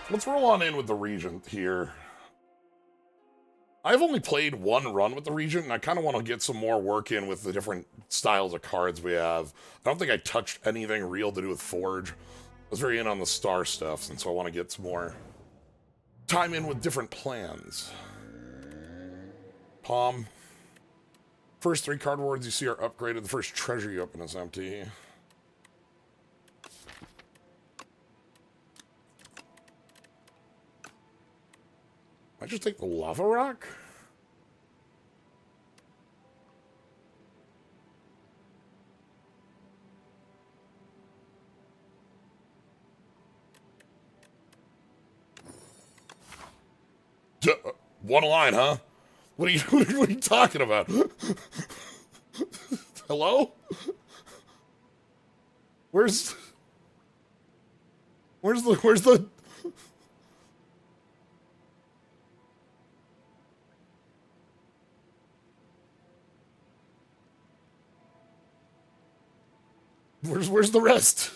Let's roll on in with the Regent here. I've only played one run with the Regent, and I kind of want to get some more work in with the different styles of cards we have. I don't think I touched anything real to do with Forge. I was very in on the star stuff, and so I want to get some more time in with different plans. Palm. First 3 card rewards you see are upgraded. The first treasure you open is empty. I just take the lava rock? One line, huh? What are you, what are you talking about? Hello? Where's the where's the rest?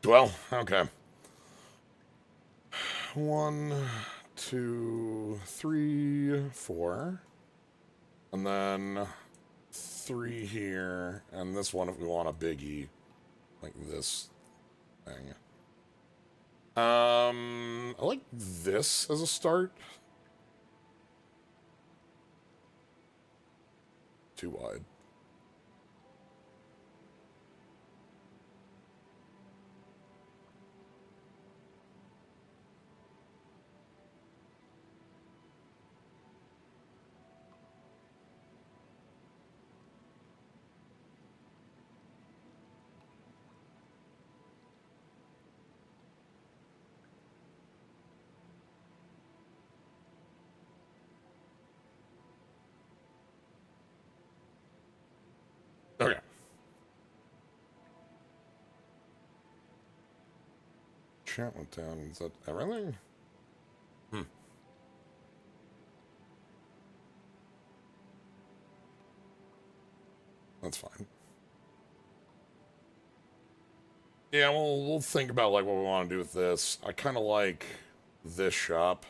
Well, okay. 1, 2, 3, 4. And then 3 here. And this one if we want a biggie. Like this thing. I like this as a start. Too wide. Okay. Chat went down. Is that everything? That's fine. Yeah, we'll think about like what we want to do with this. I kind of like this shop.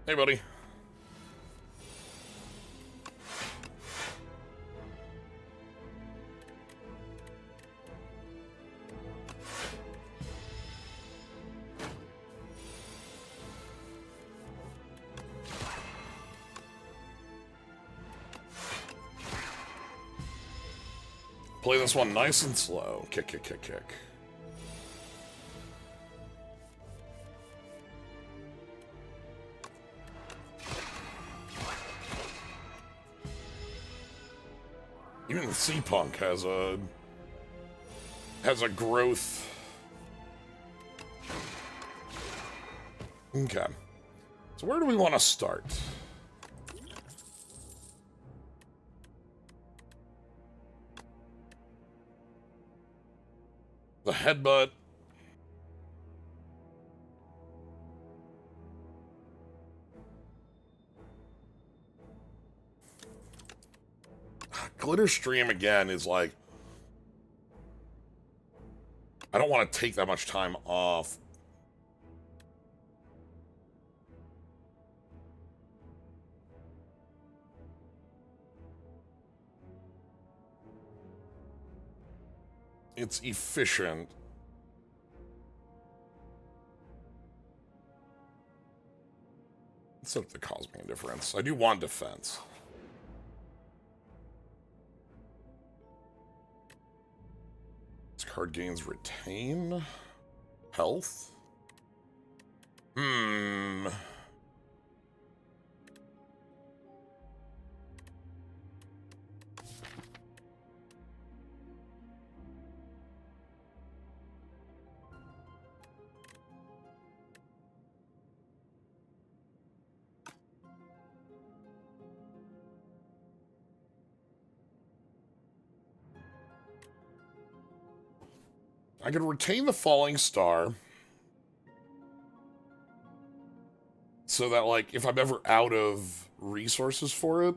Hey, buddy. Play this one nice and slow. Kick, kick, kick, kick. Even the Sea Punk has a growth. Okay. So where do we want to start? The headbutt. Glitter Stream again is like, I don't want to take that much time off. It's efficient. It's something that caused me a difference. I do want defense. This card gains retain health. I could retain the falling star. So that, like, if I'm ever out of resources for it,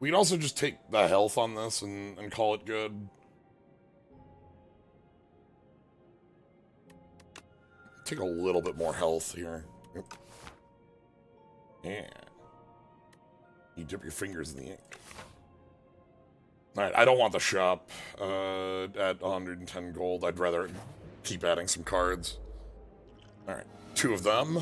we can also just take the health on this and call it good. Take a little bit more health here. Yep. Yeah. You dip your fingers in the ink. Alright, I don't want the shop at 110 gold. I'd rather keep adding some cards. Alright, 2 of them.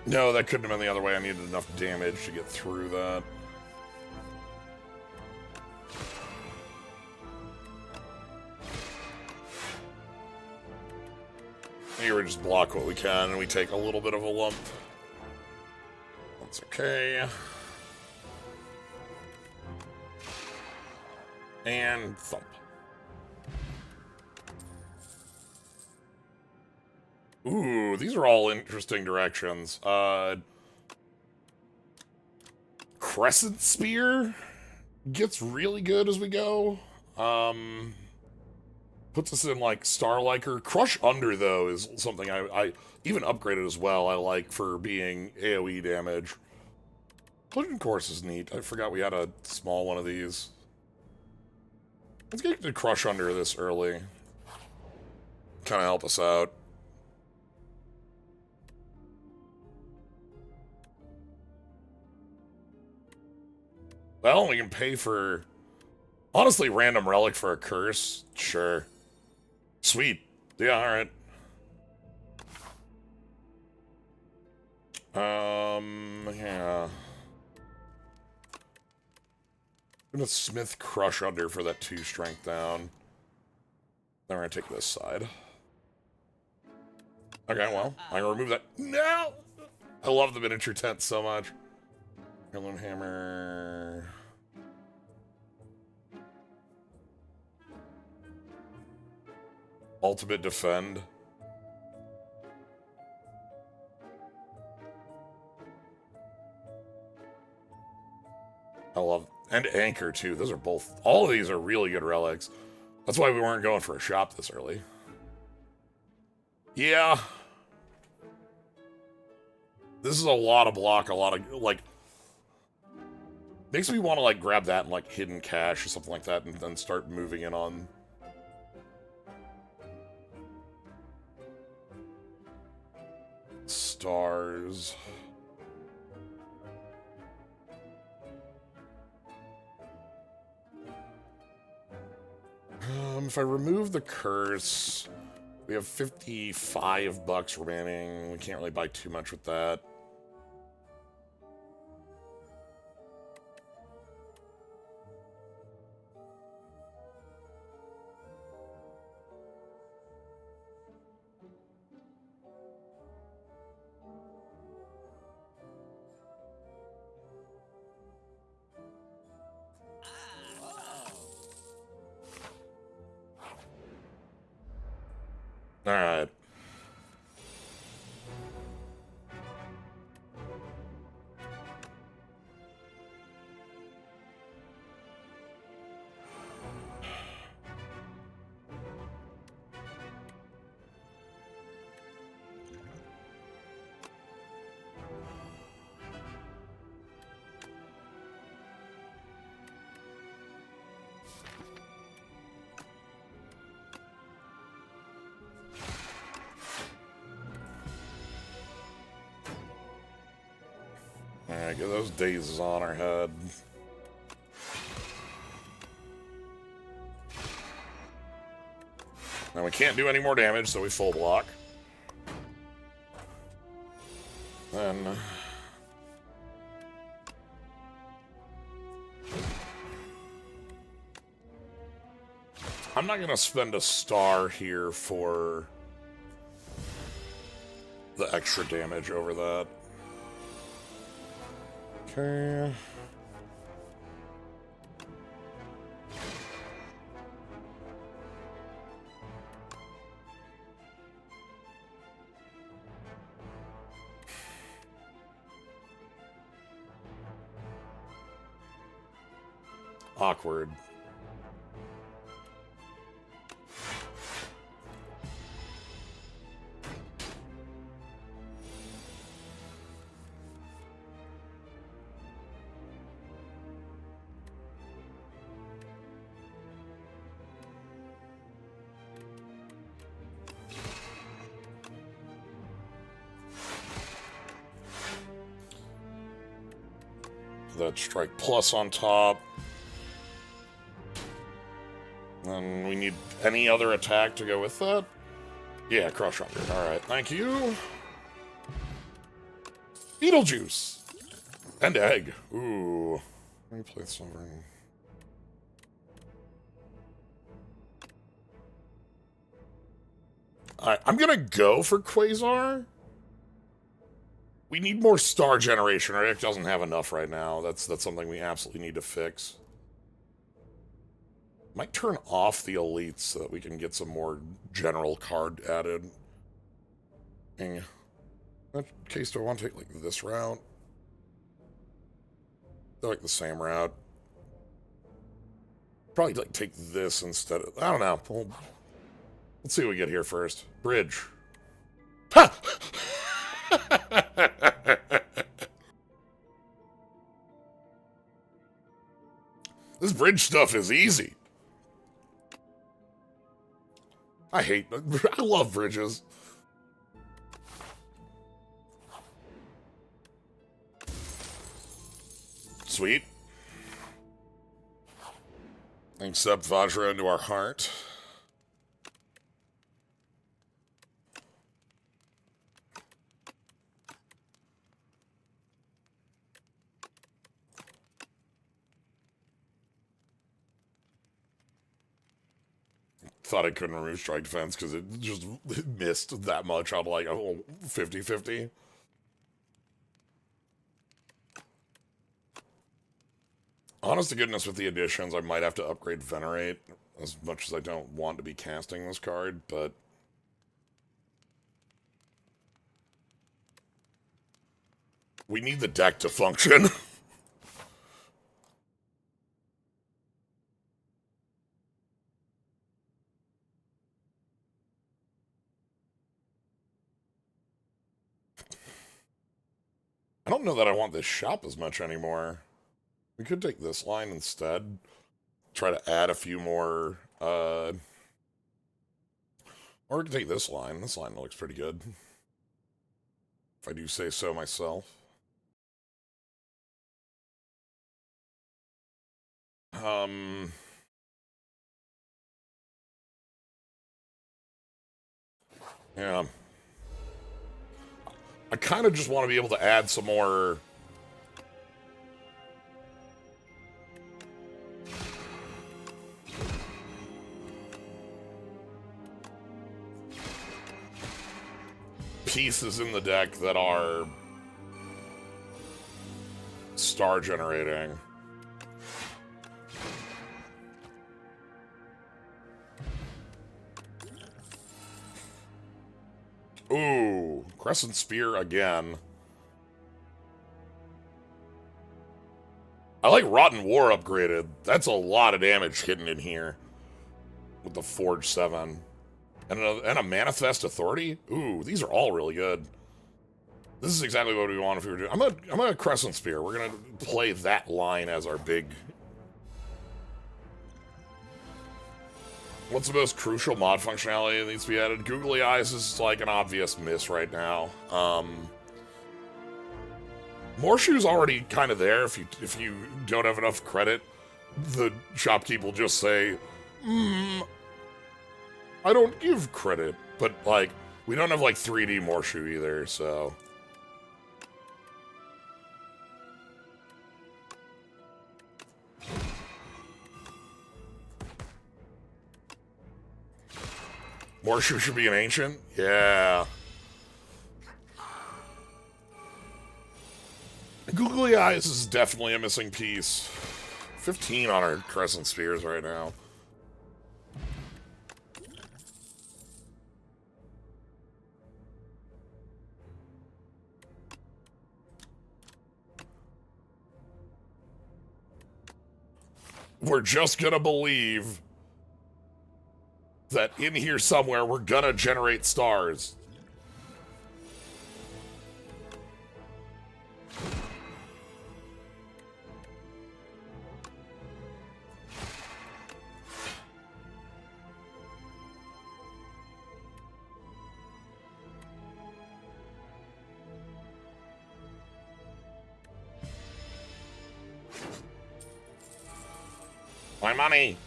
No, that couldn't have been the other way. I needed enough damage to get through that. Here we just block what we can, and we take a little bit of a lump. That's okay. And thump. Ooh, these are all interesting directions. Crescent Spear gets really good as we go. Puts us in, like, Starliker. Crush Under, though, is something I even upgraded as well, I like for being AoE damage. Collision Course is neat. I forgot we had a small one of these. Let's get to Crush Under this early. Kind of help us out. Well, we can pay for, honestly, random relic for a curse. Sure. Sweet. Yeah, alright. Yeah. I'm gonna Smith Crush Under for that 2 strength down. Then we're gonna take this side. Okay, well, I'm gonna remove that. No! I love the miniature tent so much. Heirloom Hammer. Ultimate Defend. I love... And Anchor, too. Those are both... All of these are really good relics. That's why we weren't going for a shop this early. Yeah. This is a lot of block, a lot of, like... Makes me want to, like, grab that and, like, hidden cash or something like that and then start moving in on... Stars. If I remove the curse, we have 55 bucks remaining. We can't really buy too much with that. Alright. Alright, get those dazes on our head. Now we can't do any more damage, so we full block. Then... I'm not gonna spend a star here for the extra damage over that. Okay. Awkward. That strike plus on top. And we need any other attack to go with that? Yeah, Crush Hunger. Alright, thank you. Beetlejuice! And egg. Ooh. Let me play Sovereign. Alright, I'm gonna go for Quasar. We need more star generation. Our deck doesn't have enough right now. That's something we absolutely need to fix. Might turn off the elites so that we can get some more general card added. In that case, do I want to take like this route? I like the same route. Probably like take this instead of. I don't know. Let's see what we get here first. Bridge. Ha! This bridge stuff is easy. I love bridges. Sweet. Accept Vajra into our heart. Thought I couldn't remove strike defense because it just missed that much out of like a whole 50-50. Honest to goodness, with the additions, I might have to upgrade Venerate, as much as I don't want to be casting this card, but we need the deck to function. I don't know that I want this shop as much anymore. We could take this line instead. Try to add a few more, or we could take this line. This line looks pretty good. If I do say so myself. Yeah. I kind of just want to be able to add some more pieces in the deck that are star generating. Ooh, Crescent Spear again. I like Rotten War upgraded. That's a lot of damage hidden in here with the Forge 7. And a Manifest Authority? Ooh, these are all really good. This is exactly what we want if we were doing. I'm a Crescent Spear. We're gonna play that line as our big. What's the most crucial mod functionality that needs to be added? Googly Eyes is like an obvious miss right now. Morshoe's already kind of there. If you don't have enough credit, the shopkeep will just say, I don't give credit. But, like, we don't have, like, 3D Morshoe either, so. Morshu should be an ancient? Yeah. Googly Eyes is definitely a missing piece. 15 on our Crescent Spheres right now. We're just gonna believe that in here somewhere we're gonna generate stars. My money!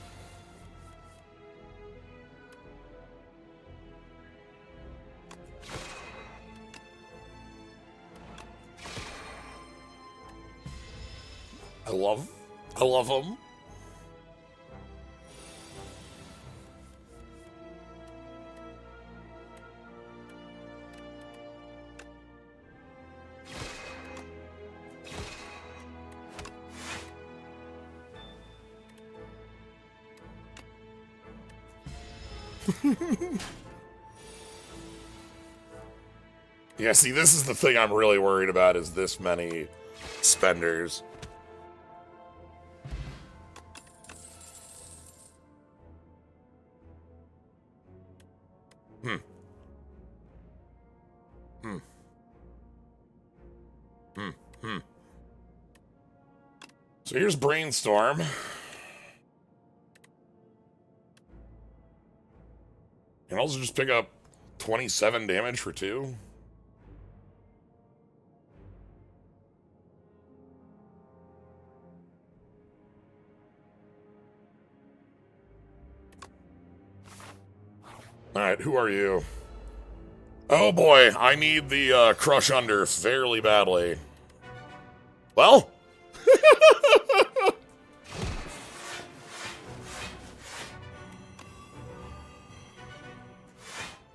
I love them. Yeah, see, this is the thing I'm really worried about, is this many spenders. So here's Brainstorm. You can also just pick up 27 damage for 2. Alright, who are you? Oh boy, I need the Crush Under fairly badly. Well?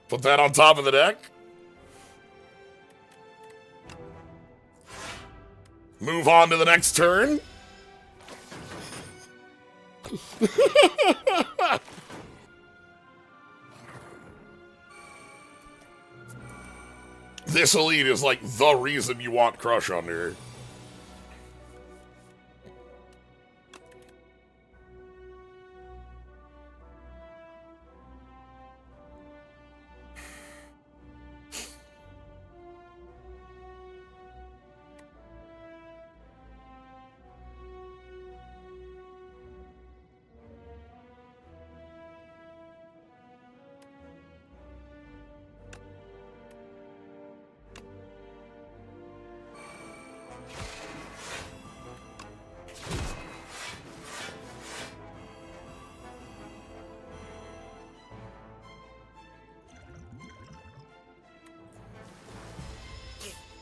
Put that on top of the deck. Move on to the next turn. This elite is like the reason you want Crush Under.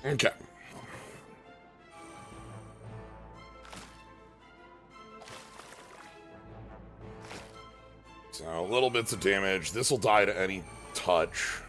Okay. So, little bits of damage. This will die to any touch.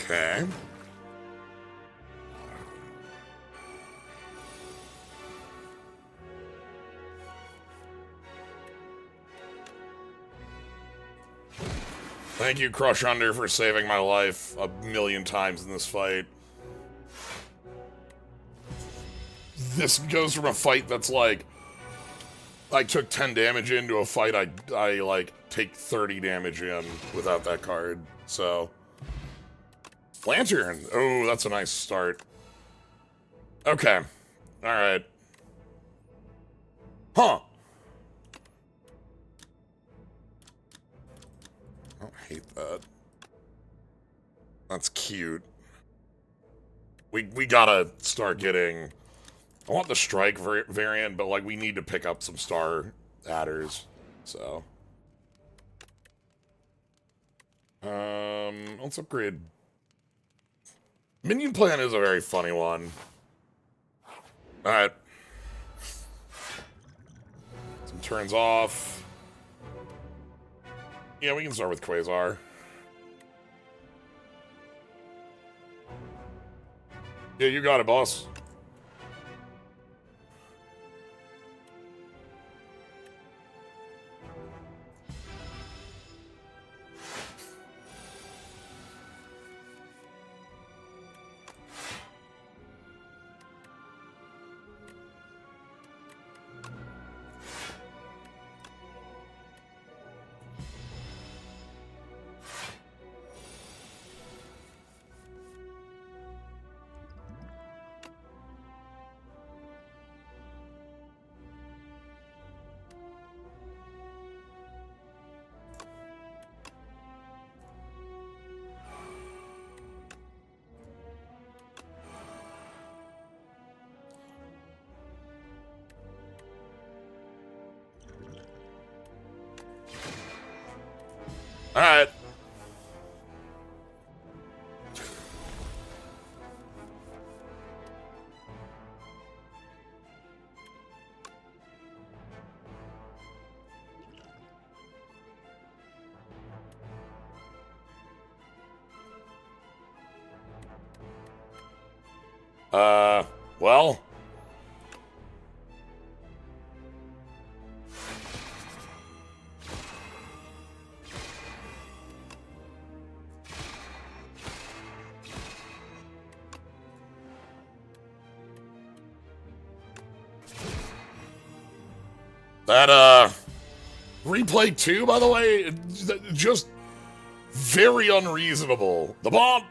Okay. Thank you, Crush Under, for saving my life a million times in this fight. This goes from a fight that's like, I took 10 damage into a fight I like take 30 damage in without that card. So Lantern. Oh, that's a nice start. Okay. Alright. Huh. I don't hate that. That's cute. We gotta start getting... I want the strike variant, but, like, we need to pick up some star adders, so... Let's upgrade... Minion plan is a very funny one. Alright. Some turns off. Yeah, we can start with Quasar. Yeah, you got it, boss. Alright. Well... That, replay 2, by the way, just very unreasonable. The bomb!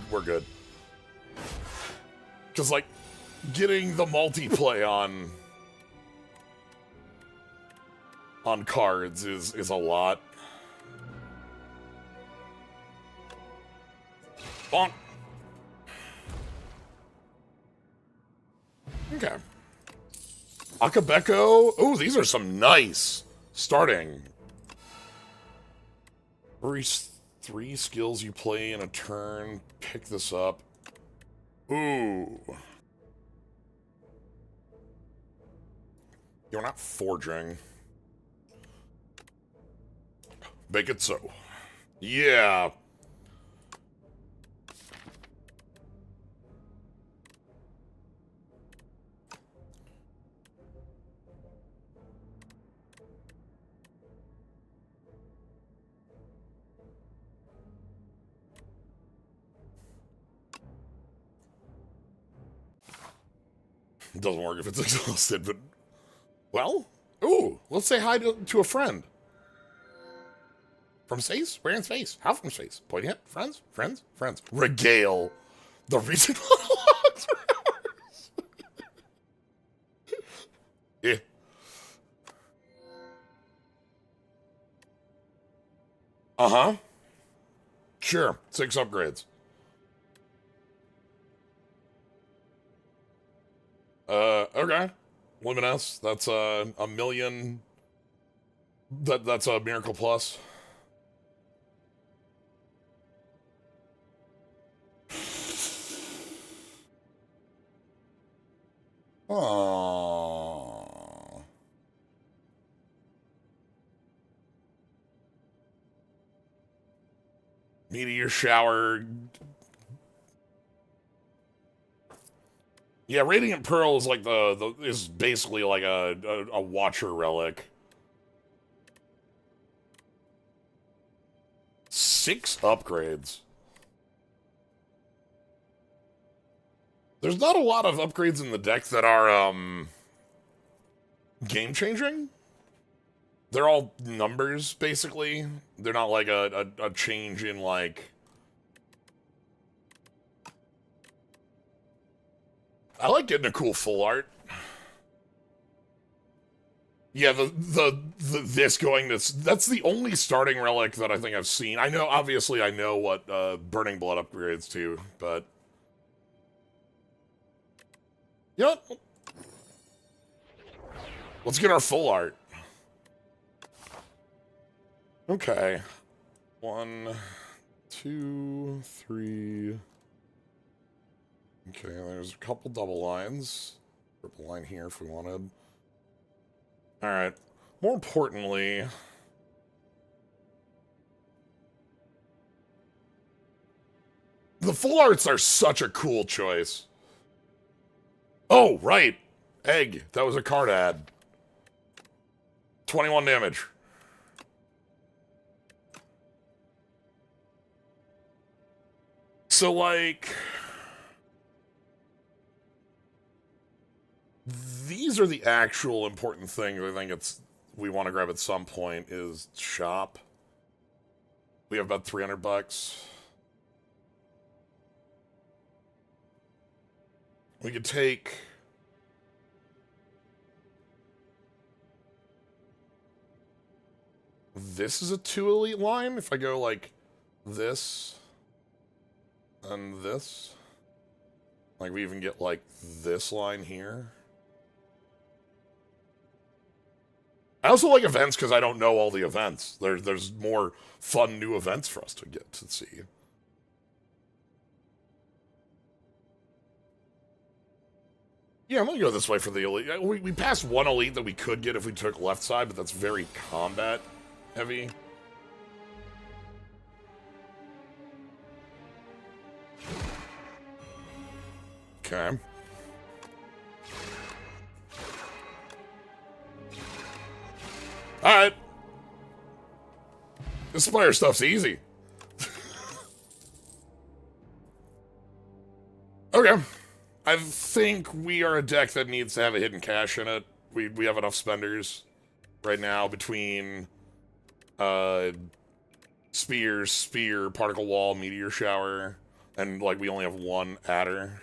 We're good. Because, like, getting the multiplay on cards is a lot. Bonk. Okay. Akabeko. Oh, these are some nice starting. Three skills you play in a turn. Pick this up. Ooh. You're not forging. Make it so. Yeah. It doesn't work if it's exhausted, but... Well, ooh, let's say hi to a friend. From space? Where in space? How from space? Pointing at friends? Friends? Friends. Regale. The reason monologues for hours. Yeah. Uh-huh. Sure. 6 upgrades. Okay. Luminous, that's a million. That's a Miracle Plus. Oh. Meteor shower. Yeah, Radiant Pearl is like is basically like a Watcher relic. 6 upgrades. There's not a lot of upgrades in the deck that are, game-changing. They're all numbers, basically. They're not like a change in, like... I like getting a cool full art. Yeah, this going to... That's the only starting relic that I think I've seen. I know, obviously, I know what Burning Blood upgrades to, but... You know what? Let's get our full art. Okay. 1, 2, 3... Okay, there's a couple double lines. Triple line here if we wanted. Alright. More importantly... The full arts are such a cool choice. Oh, right! Egg. That was a card ad. 21 damage. So, like... These are the actual important things I think we want to grab at some point is shop. We have about $300. We could take... This is a 2 elite line. If I go like this and this. Like we even get like this line here. I also like events because I don't know all the events. There's more fun new events for us to get to see. Yeah, I'm gonna go this way for the elite. We passed one elite that we could get if we took left side, but that's very combat heavy. Okay. Alright. This Spire stuff's easy. Okay. I think we are a deck that needs to have a hidden cache in it. We have enough spenders right now between Spear, Particle Wall, Meteor Shower, and like we only have one adder.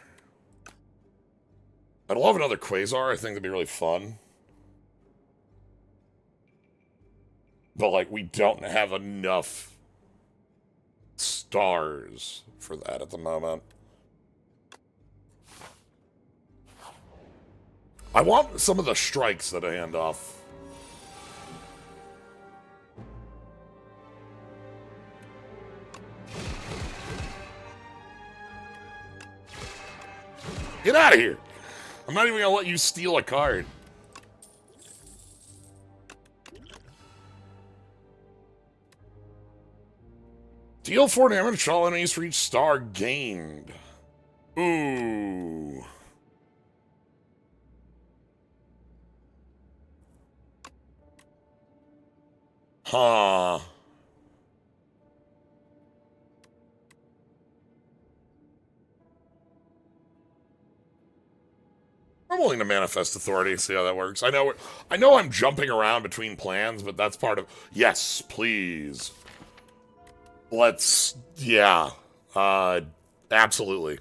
I'd love another Quasar. I think that'd be really fun. But, like, we don't have enough stars for that at the moment. I want some of the strikes that I hand off. Get out of here! I'm not even gonna let you steal a card. Deal 4 damage, all enemies for each star gained. Ooh. Huh. I'm willing to manifest authority, see how that works. I know I'm jumping around between plans, but that's part of... Yes, please. Let's... Yeah. Absolutely.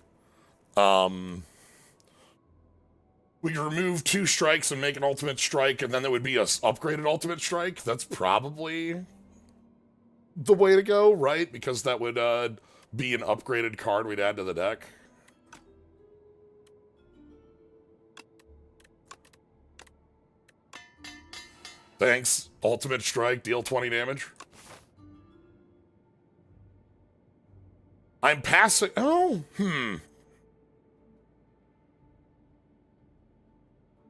We could remove 2 strikes and make an ultimate strike, and then there would be a upgraded ultimate strike. That's probably the way to go, right? Because that would be an upgraded card we'd add to the deck. Thanks. Ultimate strike, deal 20 damage. I'm passing... Oh,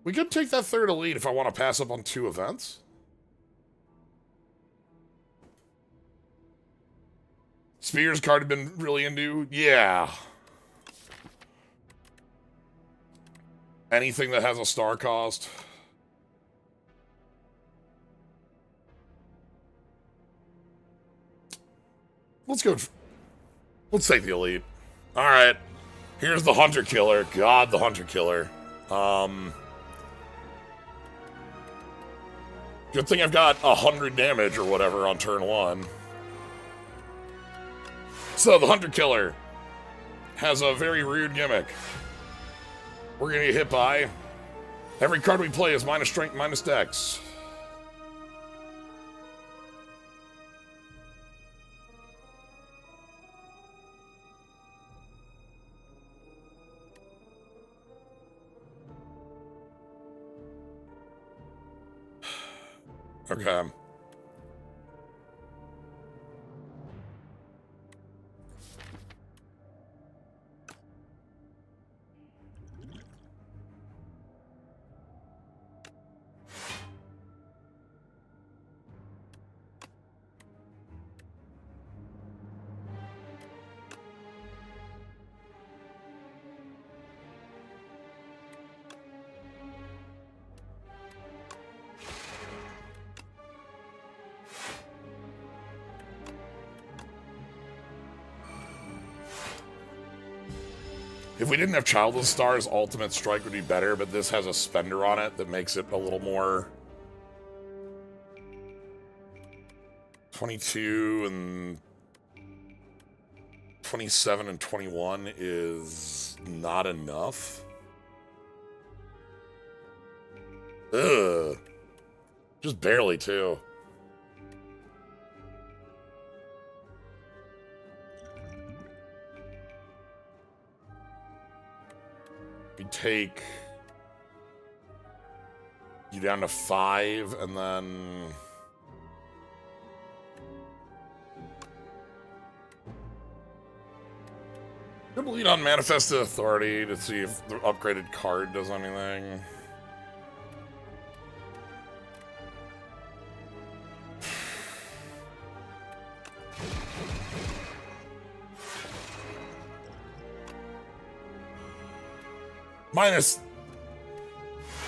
We could take that 3rd elite if I want to pass up on 2 events. Spears card have been really into... Yeah. Anything that has a star cost. Let's go. Let's take the elite. All right. Here's the Hunter Killer. God, the Hunter Killer. Good thing I've got 100 damage or whatever on turn 1. So, the Hunter Killer has a very rude gimmick. We're gonna get hit by... Every card we play is minus strength, minus dex. Okay. If we didn't have Childless Stars, Ultimate Strike would be better, but this has a spender on it that makes it a little more... 22 and... 27 and 21 is not enough. Ugh. Just barely, too. We take you down to 5, and then I'm gonna lead on Manifested Authority to see if the upgraded card does anything.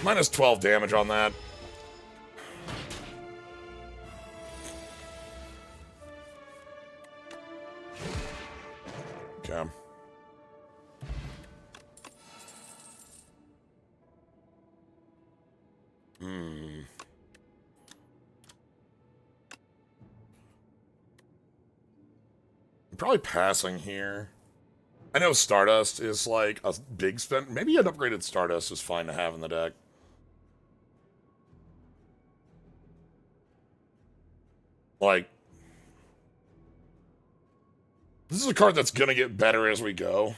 Minus 12 damage on that. Okay. I'm probably passing here. I know Stardust is like a big spend. Maybe an upgraded Stardust is fine to have in the deck. Like, this is a card that's gonna get better as we go.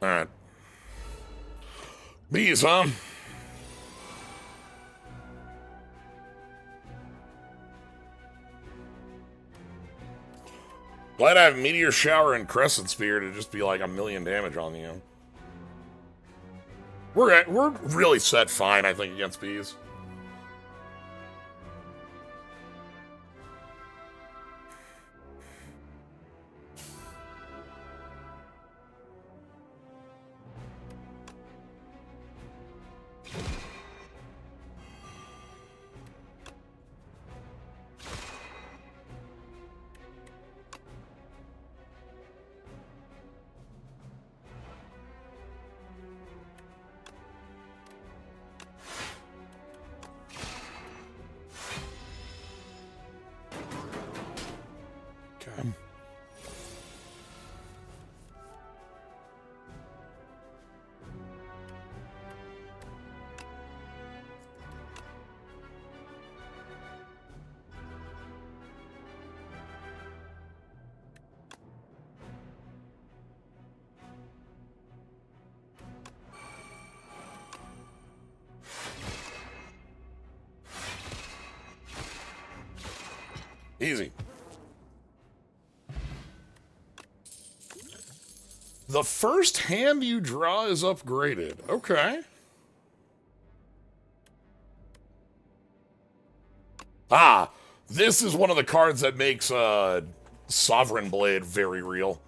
Alright. Bees, huh? Glad I have Meteor Shower and Crescent Spear to just be like 1,000,000 damage on you. We're really set fine, I think, against bees. Easy. The first hand you draw is upgraded. Okay. Ah, this is one of the cards that makes Sovereign Blade very real.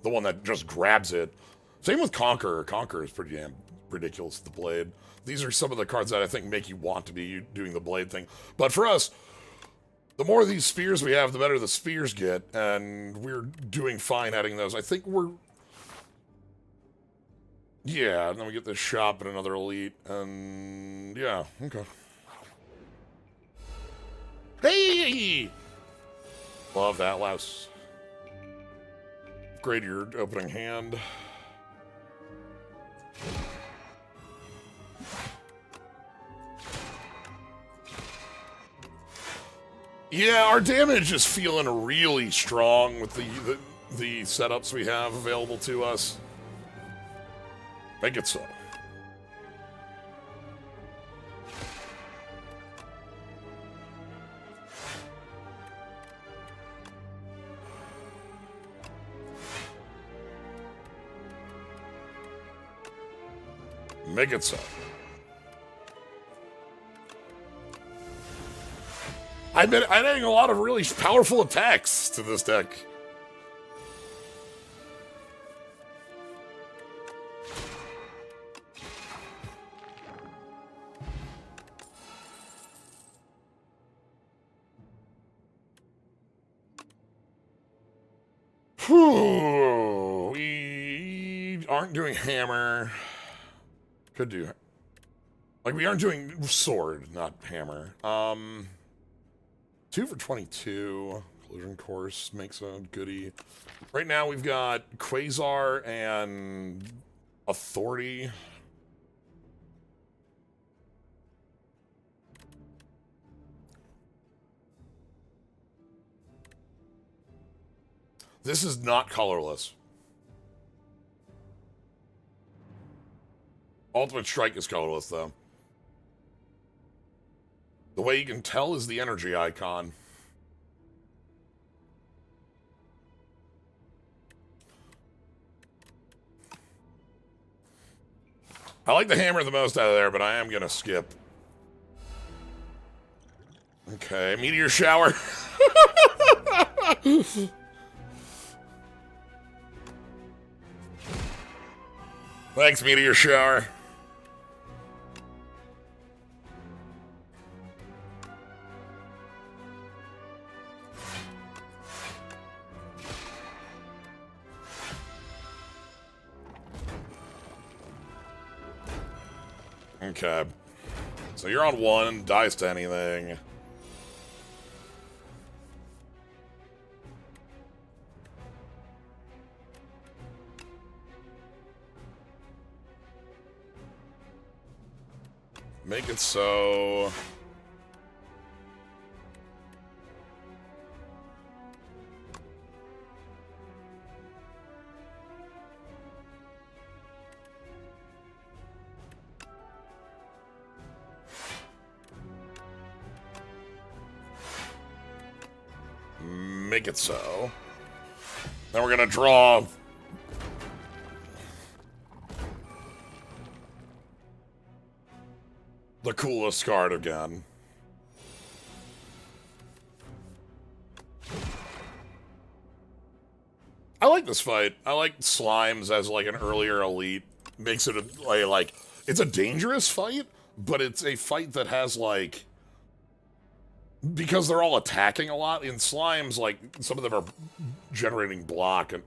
The one that just grabs it. Same with Conqueror. Conqueror is pretty damn ridiculous, the blade. These are some of the cards that I think make you want to be doing the blade thing. But for us, the more of these spheres we have, the better the spheres get, and we're doing fine adding those. I think we're... Yeah, and then we get this shop and another elite, and... Yeah, okay. Hey! Love that louse. Upgrade your opening hand. Yeah, our damage is feeling really strong with the setups we have available to us. Make it so. Make it so. I've been adding a lot of really powerful attacks to this deck. Whew, we aren't doing hammer. Could do. Like, we aren't doing sword, not hammer. 2 for 22. Collision Course makes a goodie. Right now we've got Quasar and Authority. This is not colorless. Ultimate Strike is colorless, though. The way you can tell is the energy icon. I like the hammer the most out of there, but I am going to skip. Okay, Meteor Shower. Thanks, Meteor Shower. Okay. So you're on 1, dies to anything. Make it so. Make it so. Then we're gonna draw the coolest card again. I like this fight. I like Slimes as like an earlier elite. Makes it like it's a dangerous fight, but it's a fight that has like, because they're all attacking a lot. In Slimes, like some of them are generating block and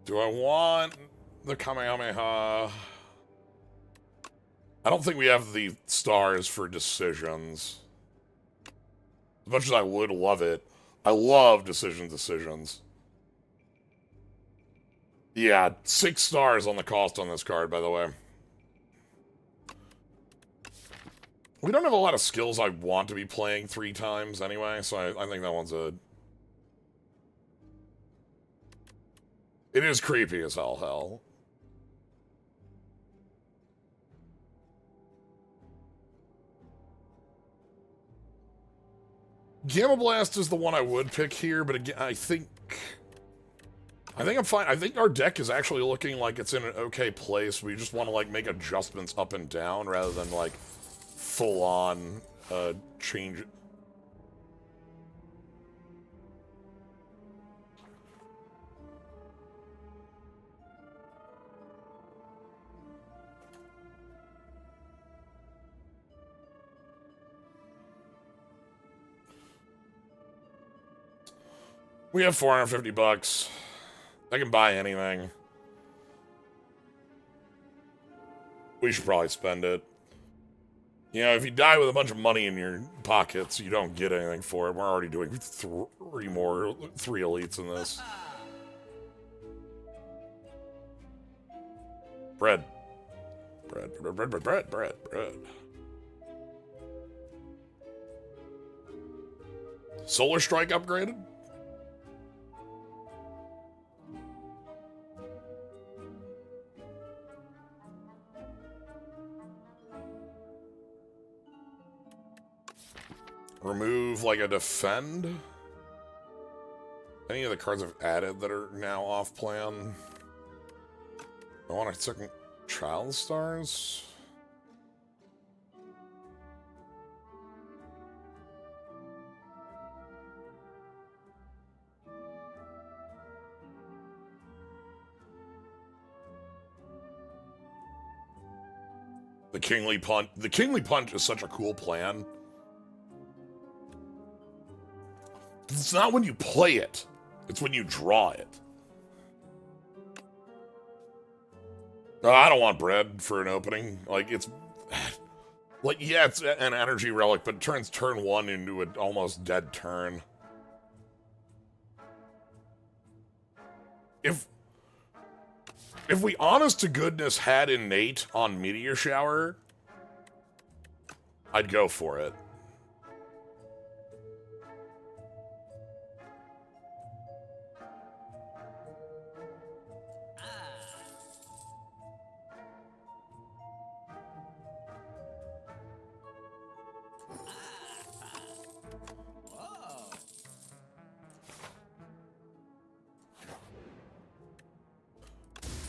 Do I want the Kamehameha? I don't think we have the stars for decisions. As much as I would love it. I love decisions. Yeah, 6 stars on the cost on this card, by the way. We don't have a lot of skills I want to be playing 3 times anyway, so I think that one's a... It is creepy as hell. Gamma Blast is the one I would pick here, but again, I think I'm fine. I think our deck is actually looking like it's in an okay place. We just want to like make adjustments up and down rather than like full on change. We have $450. I can buy anything. We should probably spend it. You know, if you die with a bunch of money in your pockets, you don't get anything for it. We're already doing three elites in this. Bread. Bread. Solar Strike upgraded? Remove, like, a defend? Any of the cards I've added that are now off plan? I want a second Child Stars? The Kingly Punch. The Kingly Punch is such a cool plan. It's not when you play it. It's when you draw it. No, I don't want bread for an opening. Like, it's... Like, yeah, it's an energy relic, but it turns turn 1 into an almost dead turn. If we honest to goodness had innate on Meteor Shower, I'd go for it.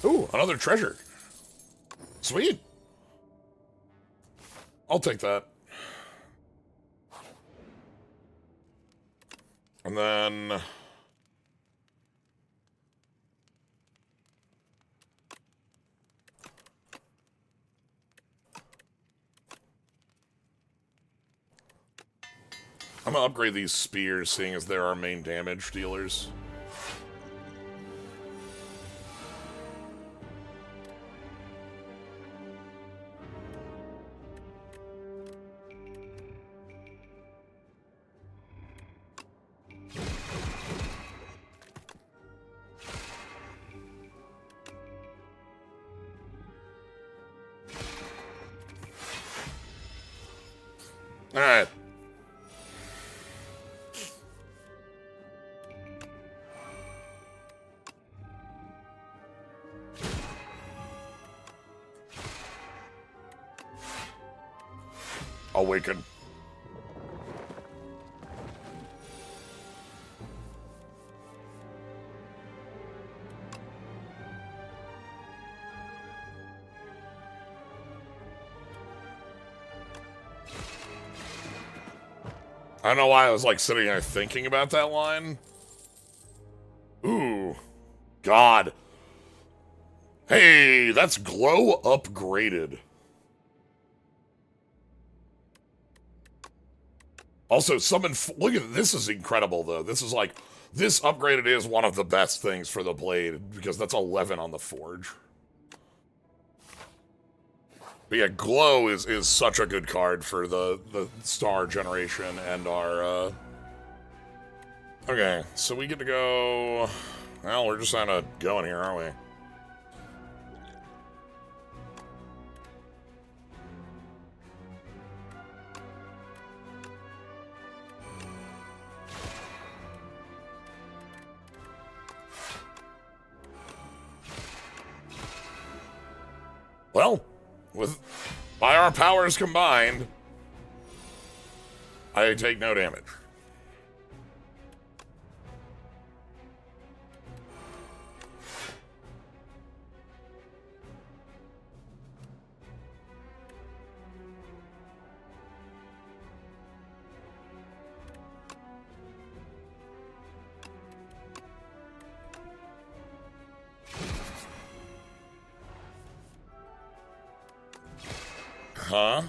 Ooh, another treasure. Sweet. I'll take that. And then... I'm gonna upgrade these spears, seeing as they're our main damage dealers. Alright. Awaken. I don't know why I was, like, sitting there thinking about that line. Ooh. God. Hey, that's glow upgraded. Also, summon... Look at this. Is incredible, though. This is, like... This upgraded is one of the best things for the blade, because that's 11 on the forge. But yeah, Glow is such a good card for the star generation and our, Okay, so we get to go... Well, we're just kind of going here, aren't we? Well, by our powers combined, I take no damage. huh?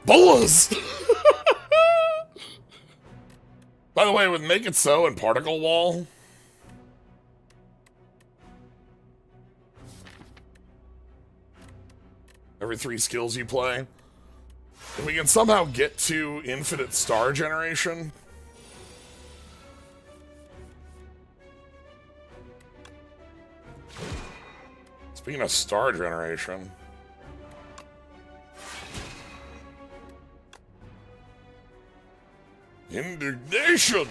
Bolas! By the way, with Make It So and Particle Wall, every 3 skills you play, if we can somehow get to infinite star generation, speaking of star generation, indignation!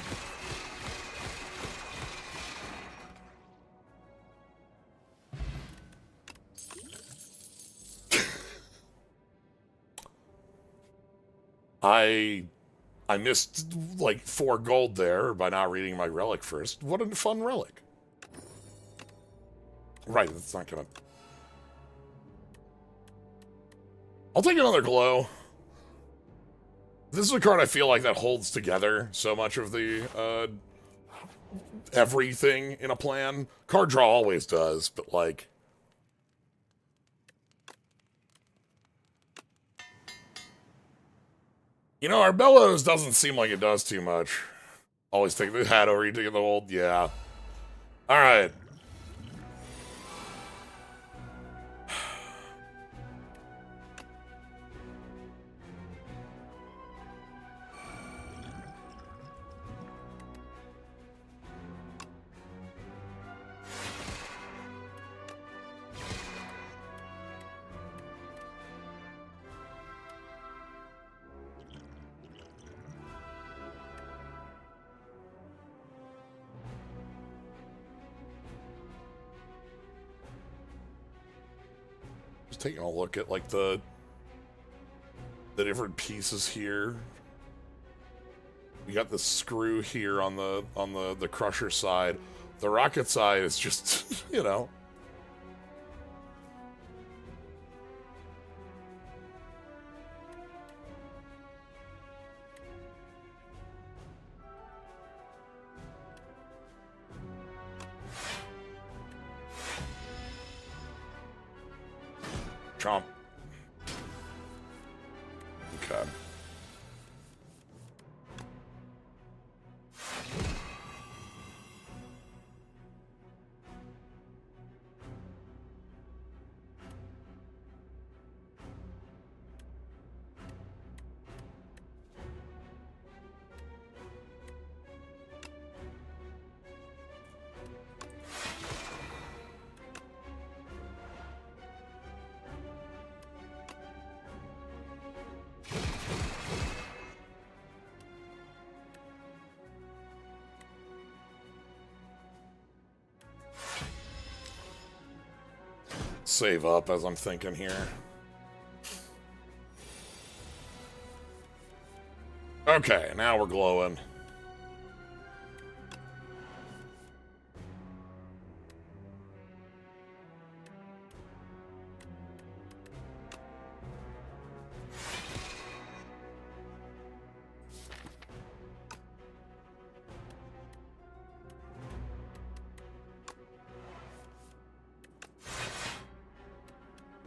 I missed like 4 gold there by not reading my relic first. What a fun relic. Right, that's not gonna... I'll take another glow. This is a card I feel like that holds together so much of the, everything in a plan. Card draw always does, but like... You know, our bellows doesn't seem like it does too much. Always take the hat over, you take the old, yeah. Alright. Just taking a look at like the different pieces here. We got the screw here on the crusher side. The rocket side is just, you know. Chomp. Okay. Save up as I'm thinking here. Okay, now we're glowing.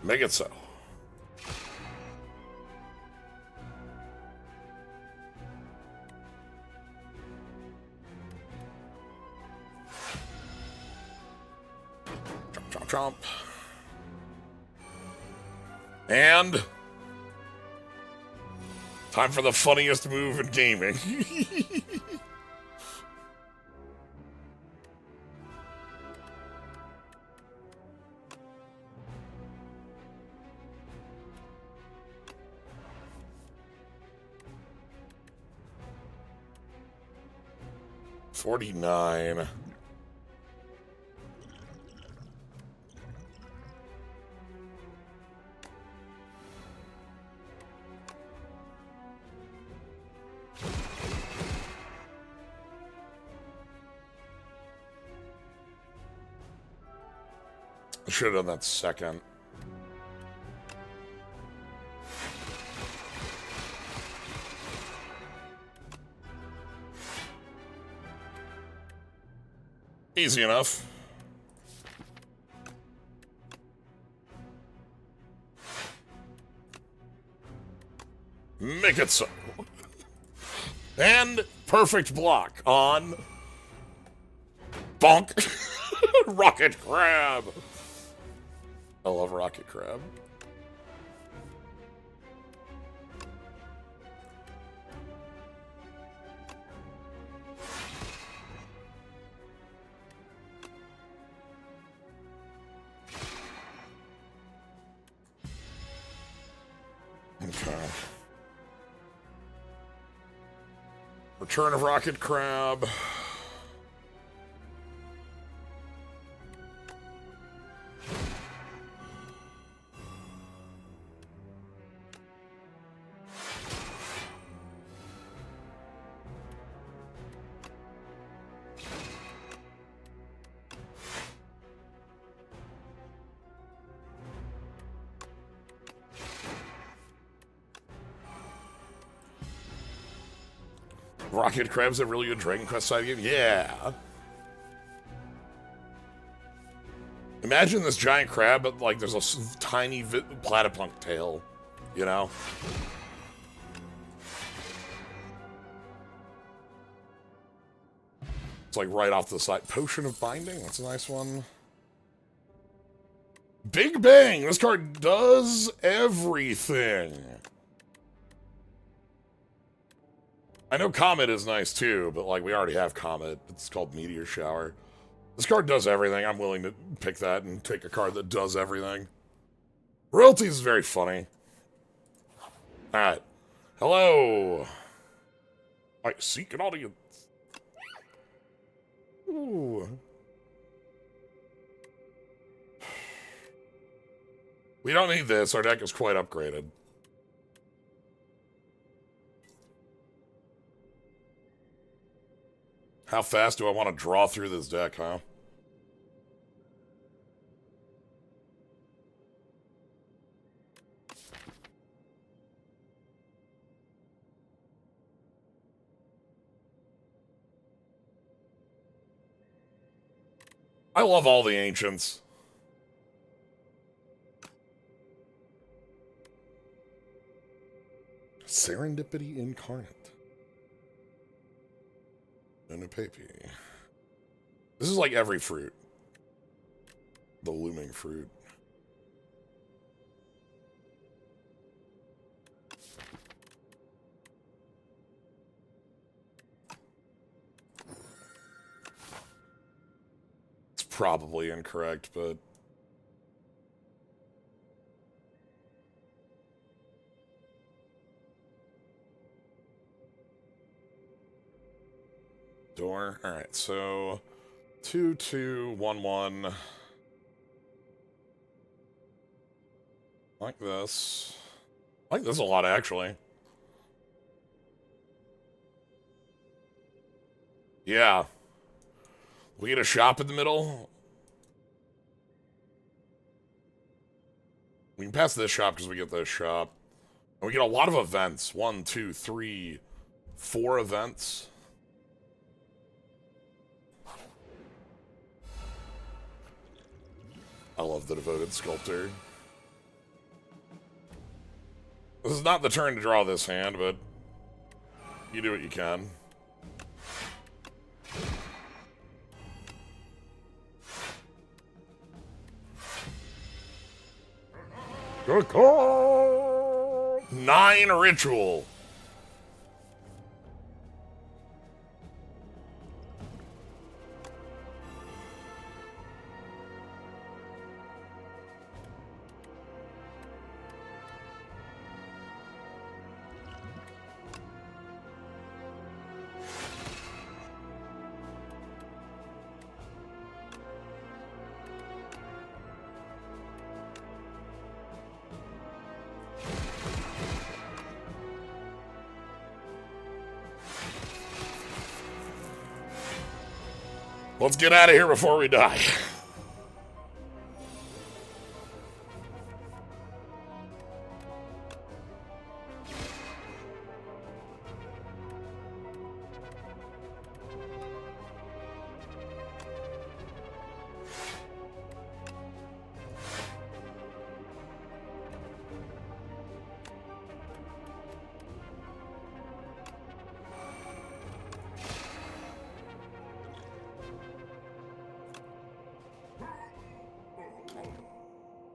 Make it so. Chomp, chomp, chomp. And time for the funniest move in gaming. $49. I should have done that second. Easy enough. Make it so. And perfect block on bonk. Rocket Crab. I love Rocket Crab. Okay. Return of Rocket Crab. Rocket Crab's a really good Dragon Quest side game? Yeah. Imagine this giant crab, but like there's a tiny platypunk tail, you know? It's like right off the side. Potion of Binding? That's a nice one. Big Bang! This card does everything. I know Comet is nice too, but like we already have Comet. It's called Meteor Shower. This card does everything. I'm willing to pick that and take a card that does everything. Royalties is very funny. Alright. Hello. I seek an audience. Ooh. We don't need this. Our deck is quite upgraded. How fast do I want to draw through this deck, huh? I love all the ancients. Serendipity Incarnate. Nunupepi. This is like every fruit. The looming fruit. It's probably incorrect, but... Door. Alright, so 2, 2, 1, 1. Like this. I like this a lot, actually. Yeah. We get a shop in the middle. We can pass this shop because we get this shop. And we get a lot of events. 1, 2, 3, 4 events. I love the Devoted Sculptor. This is not the turn to draw this hand, but you do what you can. Good call! 9 Ritual. Let's get out of here before we die.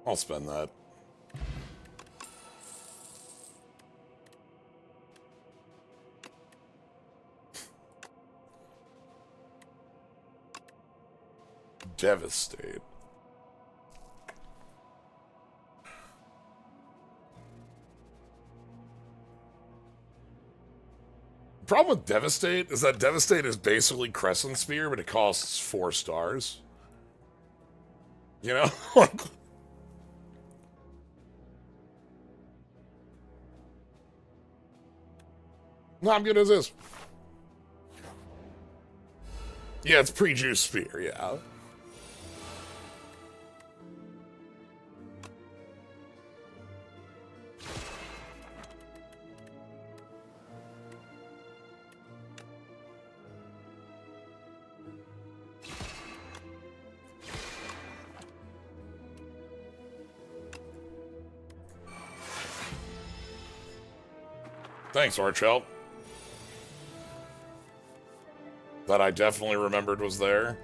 I'll spend that. Devastate. The problem with Devastate is that Devastate is basically Crescent Spear, but it costs 4 stars. You know? Not good as this. Yeah, it's pre-juice spear, yeah. Thanks, Archelt. That I definitely remembered was there.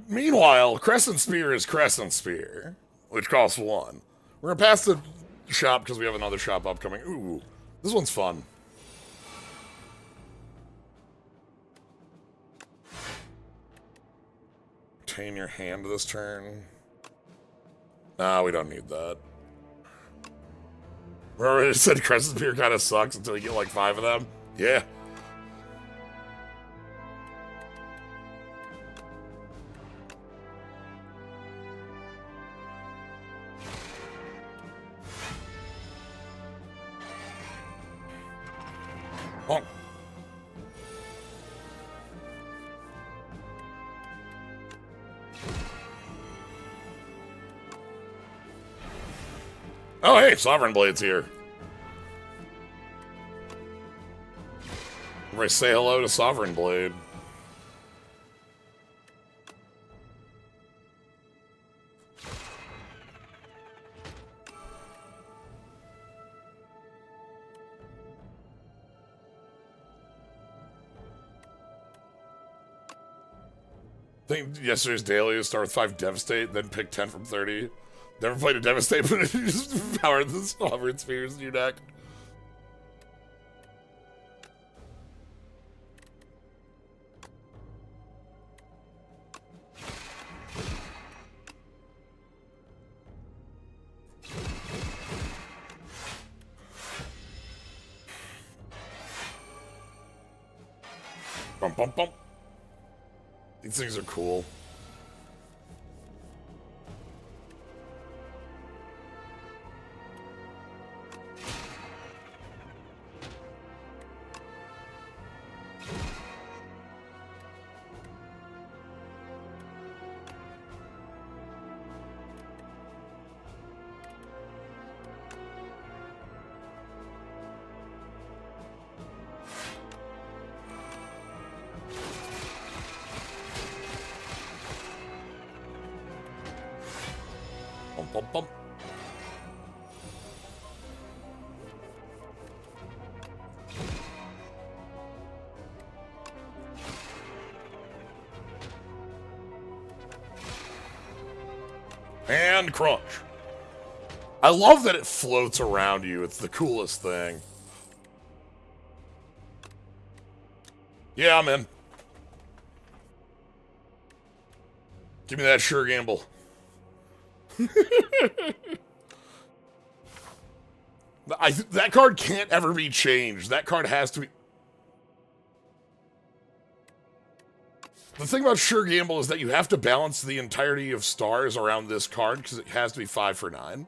Meanwhile, Crescent Spear is Crescent Spear, which costs 1. We're gonna pass the shop because we have another shop upcoming. Ooh, this one's fun. Retain your hand this turn. Nah, we don't need that. Remember I said Crescent Spear kind of sucks until you get like 5 of them? Yeah. Oh. Oh, hey, Sovereign Blade's here. Everybody say hello to Sovereign Blade. I think yesterday's daily is start with 5 Devastate, then pick 10 from 30. Never played a Devastate, but you just powered the Sovereign Spheres in your deck. Bump, bump, bump. These things are cool. Bump, bump, bump. And crunch. I love that it floats around you. It's the coolest thing. Yeah, I'm in. Give me that sure gamble. That card can't ever be changed. That card has to be... The thing about Sure Gamble is that you have to balance the entirety of stars around this card because it has to be 5 for 9.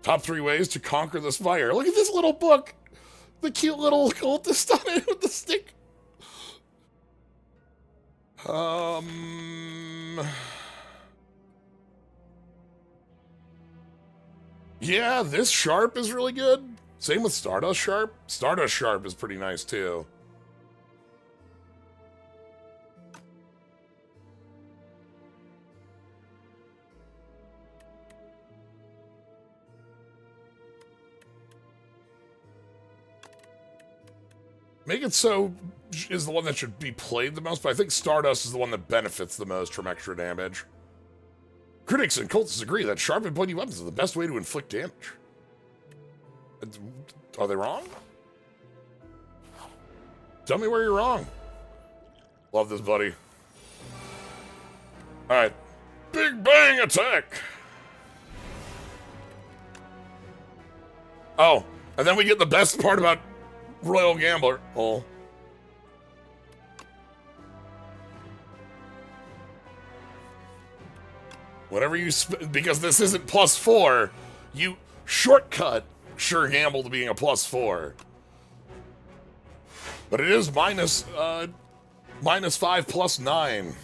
Top 3 ways to conquer the Spire. Look at this little book. The cute little cultist on it with the stick. Yeah, this Sharp is really good. Same with Stardust Sharp. Stardust Sharp is pretty nice, too. Make It So is the one that should be played the most, but I think Stardust is the one that benefits the most from extra damage. Critics and cultists agree that sharp and pointy weapons are the best way to inflict damage. Are they wrong? Tell me where you're wrong. Love this, buddy. Alright. Big Bang Attack! Oh, and then we get the best part about Royal Gambler. Oh. Whatever you because this isn't +4, you shortcut Sure Gamble to being a +4. But it is -5 +9.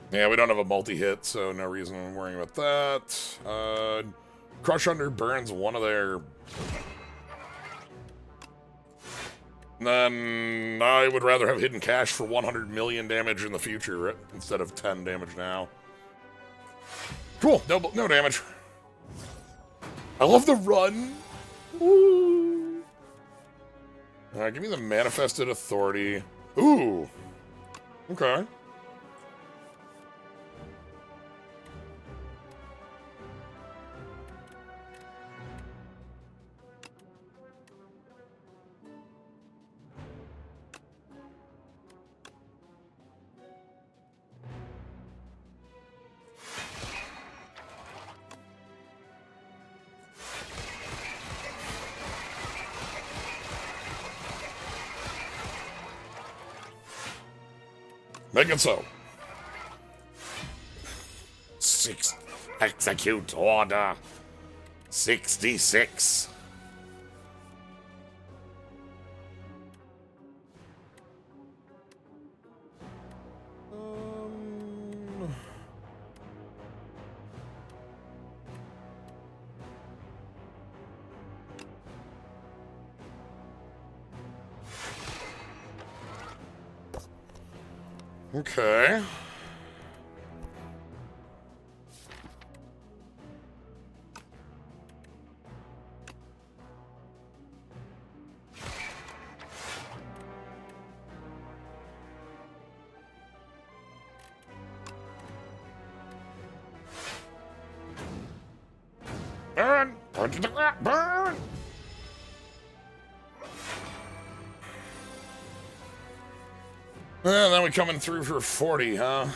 Yeah, we don't have a multi-hit, so no reason I'm worrying about that. Crush Under burns one of their... Then I would rather have Hidden Cash for 100 million damage in the future instead of 10 damage now. Cool, no damage. I love the run. Woo. Give me the Manifested Authority. Ooh. Okay. Make it so. 6. Execute order 66. Okay. Burn! Burn to the ground! Burn! And then we coming through for 40, huh?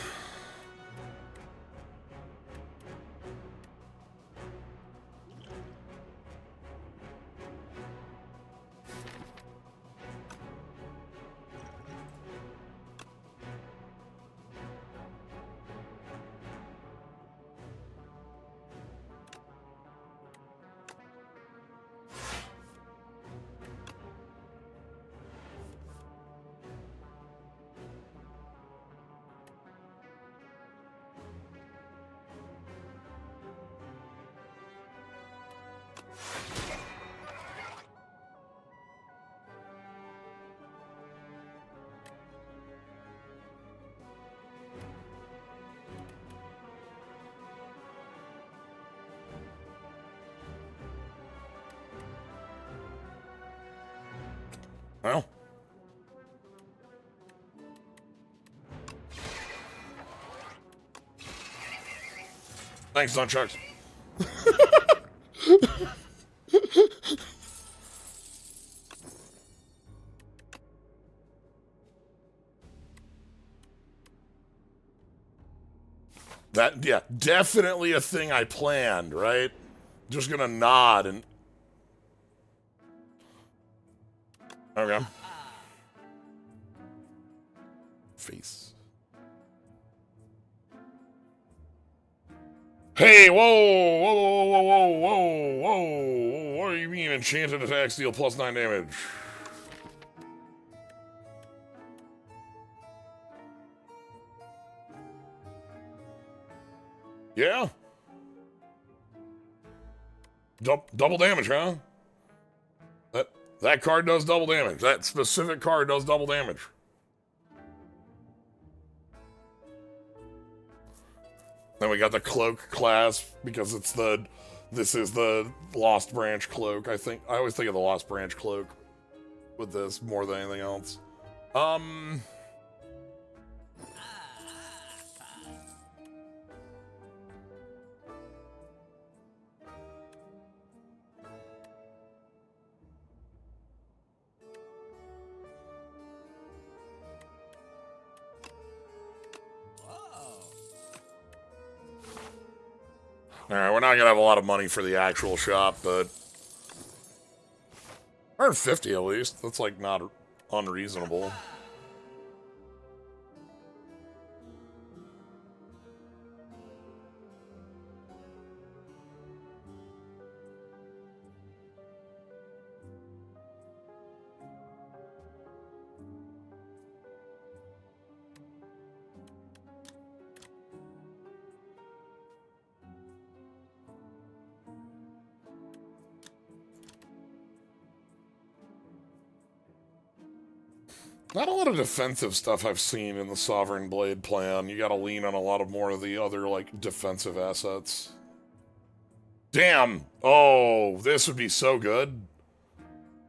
Well. Thanks, Nunchucks. That, yeah, definitely a thing I planned, right? Just gonna nod and... Okay. Face. Hey, whoa, whoa, whoa, whoa, whoa, whoa, whoa. What do you mean enchanted attacks deal +9 damage? Yeah. Double damage, huh? That card does double damage. That specific card does double damage. Then we got the cloak class because this is the Lost Branch cloak. I always think of the Lost Branch cloak with this more than anything else. Alright, we're not gonna have a lot of money for the actual shop, but 150 at least. That's like not unreasonable. Not a lot of defensive stuff I've seen in the Sovereign Blade plan. You gotta lean on a lot of more of the other, like, defensive assets. Damn! Oh, this would be so good.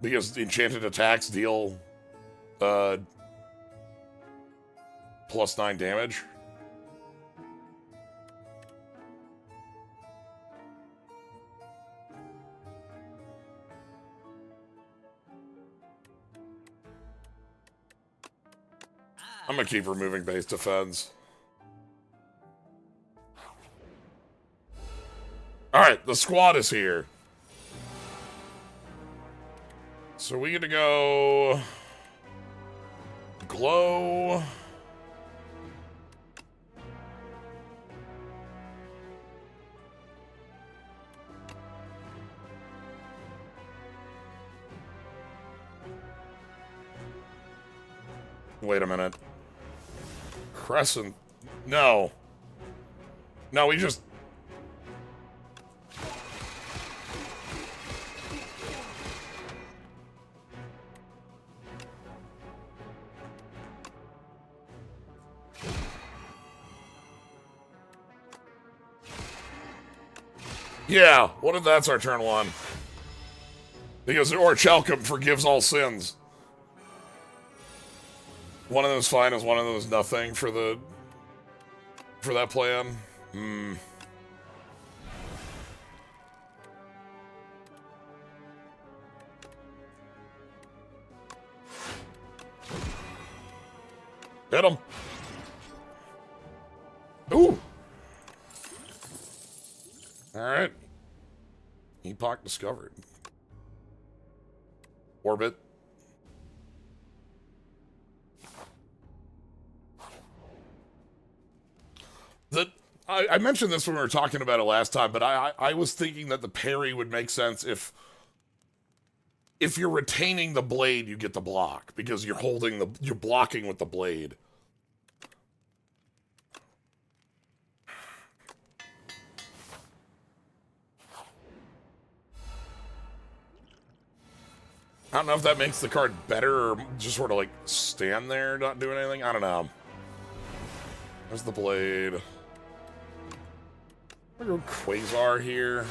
Because enchanted attacks deal, +9 damage. I'm gonna keep removing base defense. Alright, the squad is here. So we get to go... Glow... Wait a minute. Crescent... No. No, we just... Yeah, what if that's our turn one? Because Orichalcum forgives all sins. One of them's fine as one of them's nothing for that plan. Hit him. Ooh. Alright. Epoch discovered. Orbit. I mentioned this when we were talking about it last time, but I was thinking that the parry would make sense if you're retaining the blade, you get the block because you're blocking with the blade. I don't know if that makes the card better or just sort of like stand there not doing anything. I don't know. There's the blade. I'm gonna go Quasar here.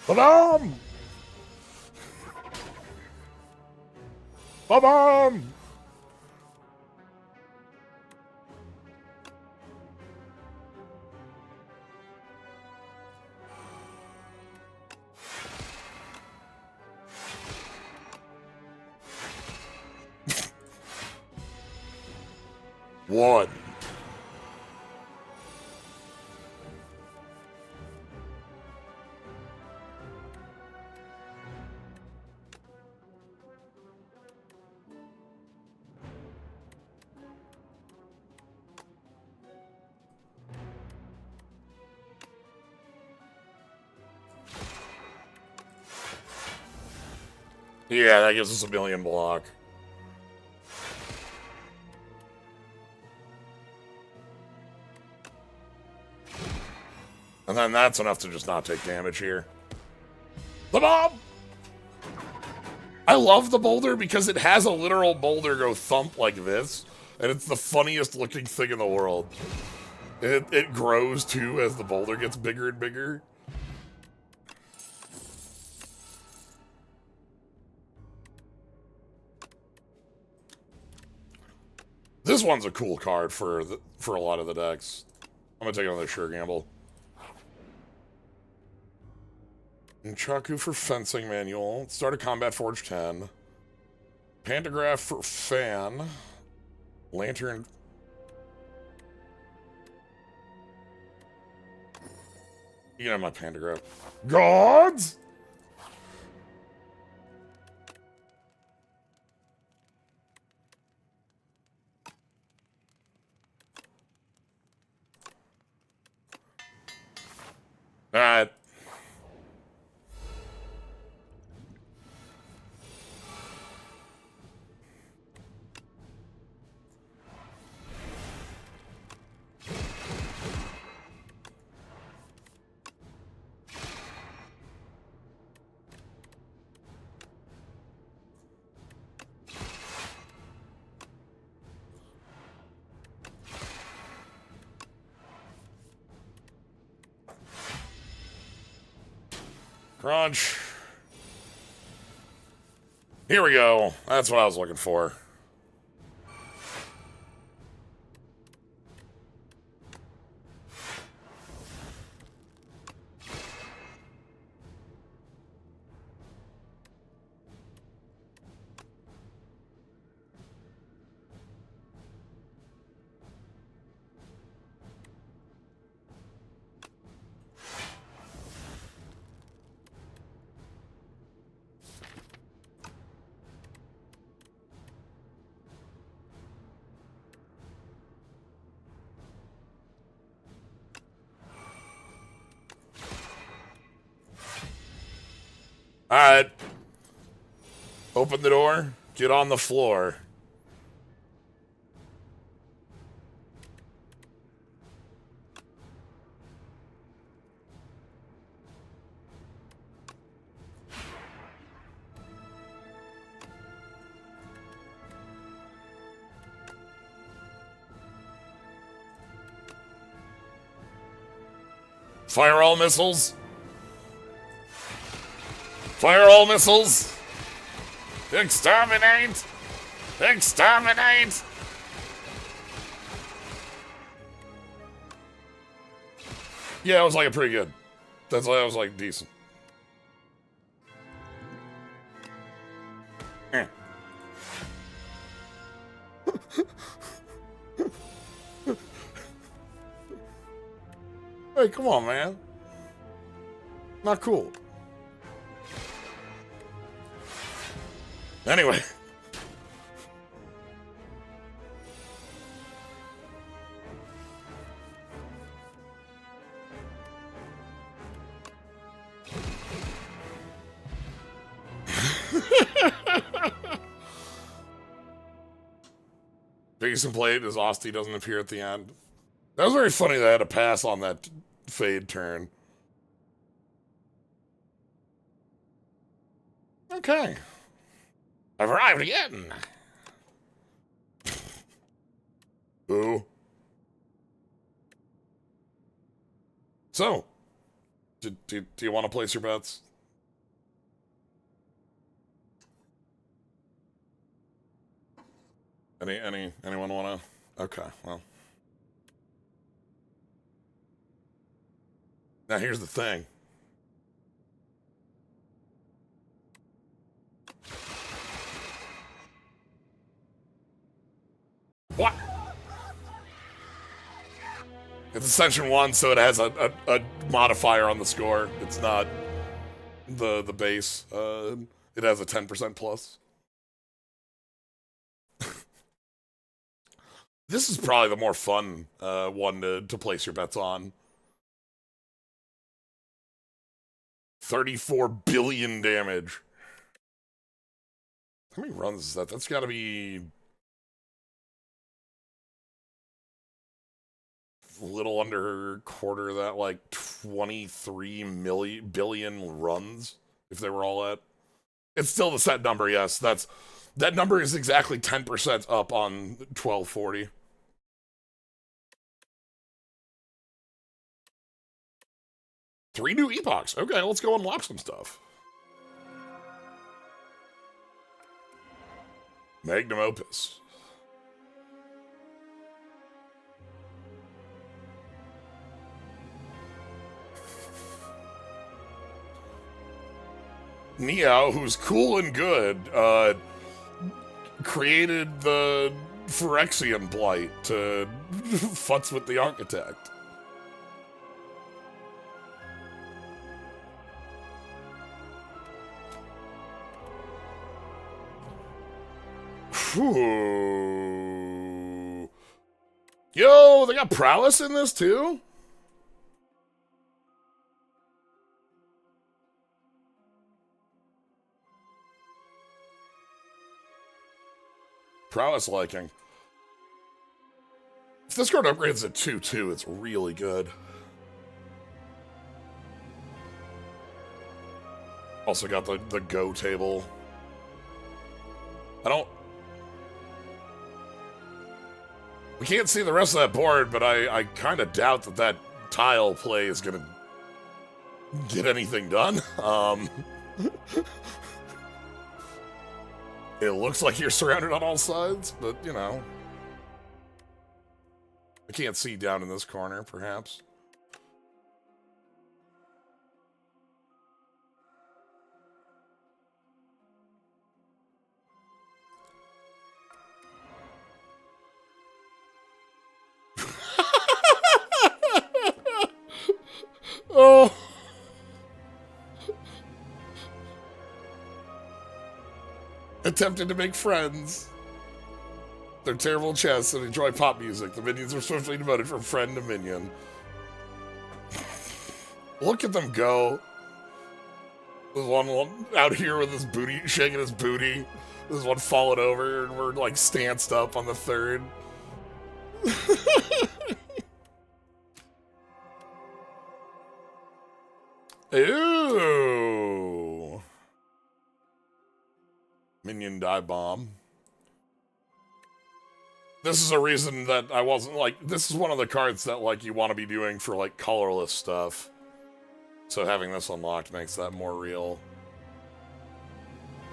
Ba-bam! Ba-bam! One. Yeah, that gives us a million block. And then that's enough to just not take damage here. The bomb! I love the boulder because it has a literal boulder go thump like this, and it's the funniest looking thing in the world. It grows too as the boulder gets bigger and bigger. This one's a cool card for a lot of the decks. I'm gonna take another sure gamble. Chaku for fencing manual. Start a combat forge 10. Pantograph for fan. Lantern. You can have my pantograph. Gods! Alright. Crunch. Here we go. That's what I was looking for. Alright. Open the door. Get on the floor. Fire all missiles. Fire all missiles! Exterminate! Exterminate! Yeah, it was like pretty good. That's why I was like decent. Eh. Hey, come on, man. Not cool. Anyway. Decent plate as Osti doesn't appear at the end. That was very funny that I had to pass on that fade turn. Okay. I've arrived again. Boo. So, do you want to place your bets? Anyone want to? Okay, well. Now here's the thing. What? It's Ascension 1, so it has a modifier on the score. It's not the base. It has a 10% plus. This is probably the more fun one to place your bets on. 34 billion damage. How many runs is that? That's got to be a little under a quarter of that, like 23 billion runs, if they were all at. It's still the set number, yes. That number is exactly 10% up on 1240. Three new epochs. Okay, let's go unlock some stuff. Magnum Opus. Neo, who's cool and good, created the Phyrexian Blight to futz with the Architect. Whew. Yo, they got prowess in this too? Prowess liking. If this card upgrades at 2/2, it's really good. Also got the go table. We can't see the rest of that board, but I kind of doubt that tile play is going to get anything done. It looks like you're surrounded on all sides, but, you know. I can't see down in this corner, perhaps. Oh. Attempted to make friends. They're terrible chests and enjoy pop music. The minions are swiftly demoted from friend to minion. Look at them go. There's one out here with his booty, shaking his booty. There's one falling over, and we're like stanced up on the third. Ooh. Minion dive bomb. This is a reason that I wasn't like, this is one of the cards that like you want to be doing for like colorless stuff. So having this unlocked makes that more real.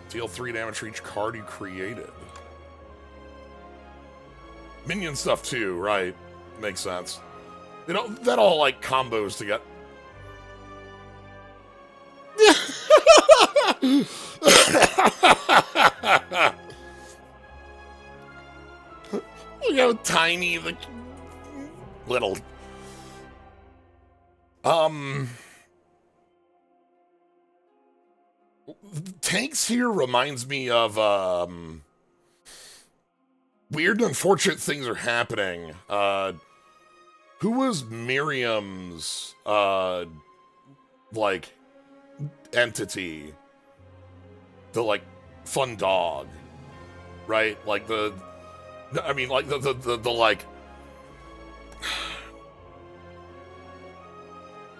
Deal 3 damage for each card you created. Minion stuff too, right. Makes sense. You know, that all like combos together. Look how tiny the little tanks here reminds me of weird and unfortunate things are happening. Who was Miriam's like entity? The like fun dog, right? Like the like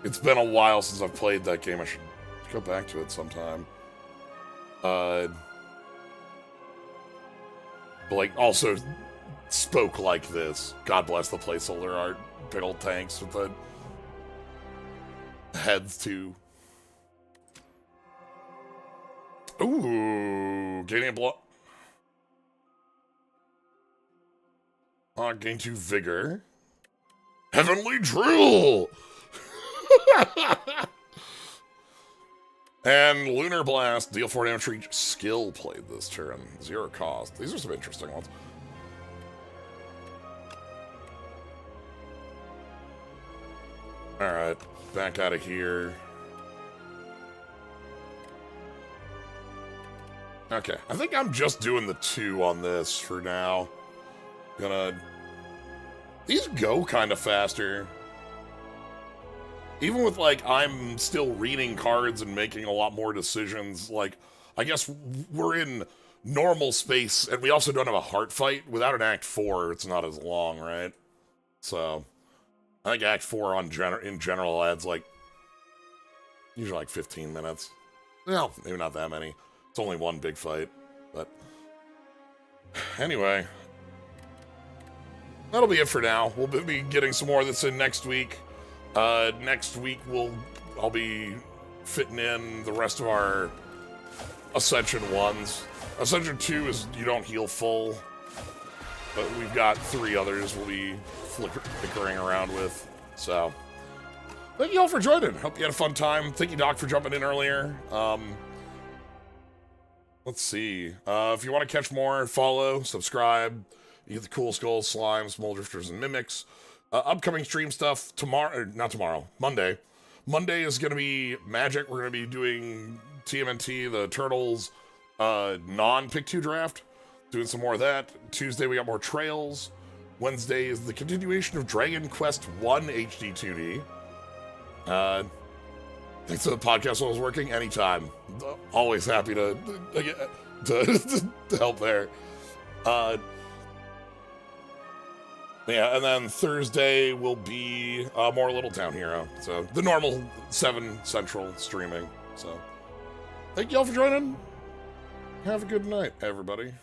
it's been a while since I've played that game. I should go back to it sometime. But like also spoke like this. God bless the placeholder art. Big old tanks with the heads too. Ooh, gaining a block. Gain 2 vigor. Heavenly Drill! And Lunar Blast, deal 4 damage for each skill played this turn. 0 cost. These are some interesting ones. Alright, back out of here. Okay, I think I'm just doing the 2 on this for now. These go kind of faster. Even with, like, I'm still reading cards and making a lot more decisions. Like, I guess we're in normal space, and we also don't have a heart fight. Without an Act 4, it's not as long, right? So, I think Act 4 in general adds like, usually like 15 minutes. Well, maybe not that many. It's only one big fight, but anyway, that'll be it for now. We'll be getting some more of this in next week. Next week I'll be fitting in the rest of our Ascension 1s. Ascension 2 is you don't heal full, but we've got 3 others we'll be flickering around with. So, thank you all for joining. Hope you had a fun time. Thank you, Doc, for jumping in earlier. Let's see. If you want to catch more, follow, subscribe. You get the cool skulls, slimes, moldrifters, and mimics. Upcoming stream stuff Monday. Monday is going to be Magic. We're going to be doing TMNT, the Turtles non-Pick 2 draft. Doing some more of that. Tuesday, we got more Trails. Wednesday is the continuation of Dragon Quest 1 HD 2D. Thanks to the podcast while I was working. Anytime. Always happy to help there. Yeah, and then Thursday will be more Little Town Hero. So the normal 7 Central streaming. So thank you all for joining. Have a good night, everybody.